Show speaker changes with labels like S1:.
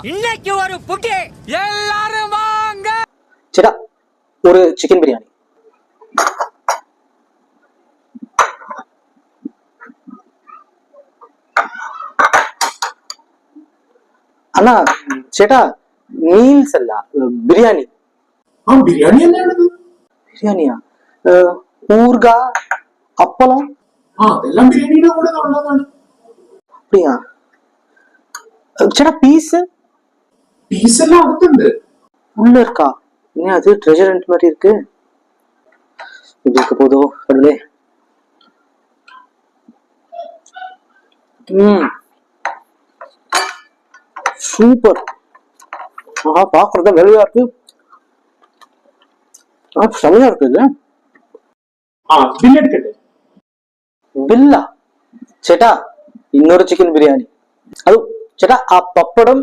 S1: இன்னைக்கு ஒரு புட்டி எல்லாரும் வாங்க.
S2: சேட்டா ஒரு சிக்கன் பிரியாணி. அண்ணா சேட்டா மீல்ஸ் அல்ல பிரியாணி.
S3: பிரியாணி
S2: பிரியாணியா? ஊர்கா அப்பளம்
S3: அதெல்லாம் பிரியாணினா கூட அவ்வளவுதானே.
S2: அப்படியா சேட்டா? பீஸ்
S3: எல்லாம் அடுத்து
S2: உள்ள இருக்கா? என்ன அது ட்ரெஷர் மாதிரி இருக்கு. எப்படி இருக்க போதோ கடவுளே. சூப்பர். பாக்குறதா வெளியா இருக்கு. செமையா இருக்கு இது. பில்லா சேட்டா? இன்னொரு சிக்கன் பிரியாணி. அது சேட்டா பப்படம்